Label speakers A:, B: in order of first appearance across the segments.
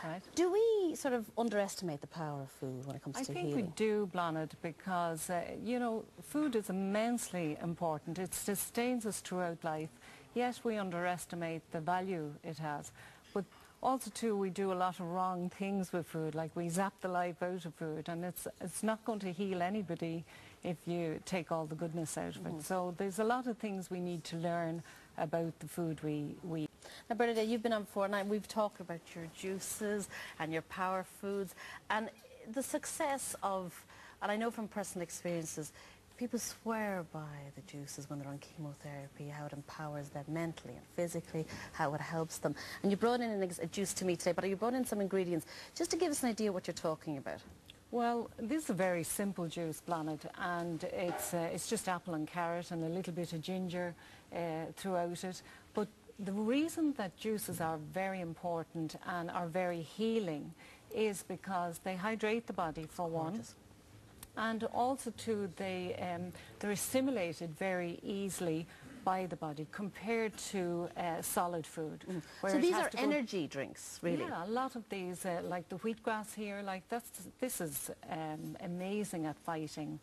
A: right.
B: Do we sort of underestimate the power of food when it comes to healing?
A: I think we do, Bernadette, because, you know, food is immensely important. It sustains us throughout life. Yet we underestimate the value it has. But also, too, we do a lot of wrong things with food, like we zap the life out of food, and it's not going to heal anybody if you take all the goodness out of it. So there's a lot of things we need to learn about the food we eat.
B: Now, Bernadette, you've been on before, and we've talked about your juices and your power foods, and the success of, and I know from personal experiences, people swear by the juices when they're on chemotherapy, how it empowers them mentally and physically, how it helps them. And you brought in a juice to me today, but you brought in some ingredients just to give us an idea what you're talking about.
A: Well, this is a very simple juice, Bernadette, and it's just apple and carrot and a little bit of ginger throughout it. But the reason that juices are very important and are very healing is because they hydrate the body, for one. And also, too, they're assimilated very easily by the body compared to solid food.
B: So these are energy drinks, really?
A: Yeah, a lot of these, like the wheatgrass here, like this is amazing at fighting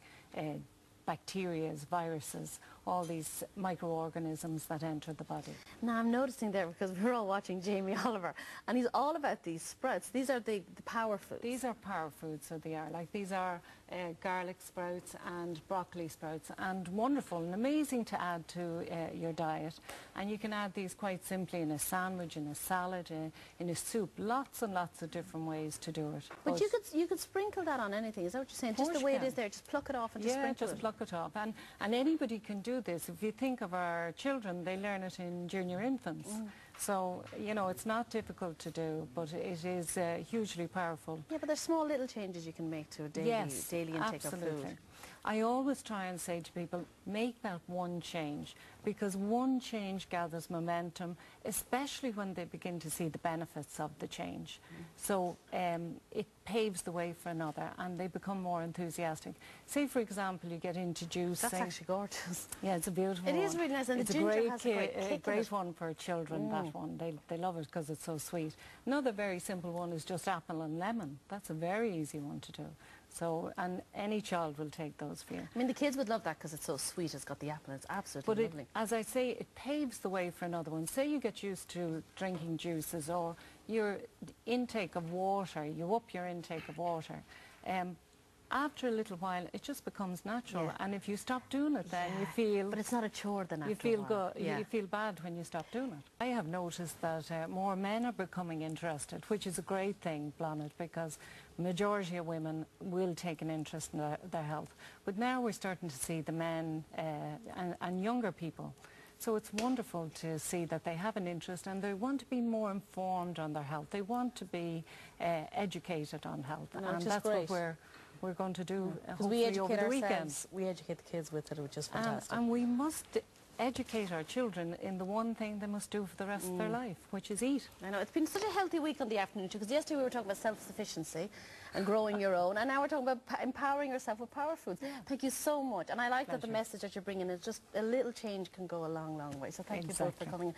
A: bacteria, viruses, all these microorganisms that enter the body.
B: Now I'm noticing there, because we're all watching Jamie Oliver, and he's all about these sprouts. These are the power foods.
A: These are power foods, so they are. Like these are garlic sprouts and broccoli sprouts, and wonderful and amazing to add to your diet. And you can add these quite simply in a sandwich, in a salad, in a soup. Lots and lots of different ways to do it.
B: But you could sprinkle that on anything. Is that what you're saying? Just the way it is there, just pluck it off and just sprinkle it.
A: Yeah, just pluck it off. And anybody can do this. If you think of our children, they learn it in junior infants. So, you know, it's not difficult to do, but it is hugely powerful.
B: Yeah, but there's small little changes you can make to a daily intake of food.
A: I always try and say to people, make that one change, because one change gathers momentum, especially when they begin to see the benefits of the change. So it paves the way for another, and they become more enthusiastic. Say, for example, you get into juice.
B: That's actually gorgeous.
A: Yeah, it's a beautiful one.
B: It is really nice, and
A: it's
B: the ginger has a great kick.
A: A great one for children, that one. They love it because it's so sweet. Another very simple one is just apple and lemon. That's a very easy one to do. So, and any child will take those for you.
B: I mean, the kids would love that because it's so sweet. It's got the apple. It's absolutely lovely.
A: But as I say, it paves the way for another one. Say you get used to drinking juices, or your intake of water, you up your intake of water. After a little while, it just becomes natural. And if you stop doing it, then you feel...
B: But it's not a chore then after
A: you feel
B: a while.
A: good. You feel bad when you stop doing it. I have noticed that more men are becoming interested, which is a great thing, Bernadette, because the majority of women will take an interest in their health. But now we're starting to see the men and younger people. So it's wonderful to see that they have an interest and they want to be more informed on their health. They want to be educated on health. And that's what we're going to do hopefully over the weekend.
B: We educate the kids with it, which is fantastic.
A: And we must educate our children in the one thing they must do for the rest of their life, which is eat.
B: I know, it's been such a healthy week on the afternoon too, because yesterday we were talking about self-sufficiency and growing your own, and now we're talking about empowering yourself with power foods. Thank you so much, and I like that the message that you're bringing is just a little change can go a long, long way. So thank you both for coming.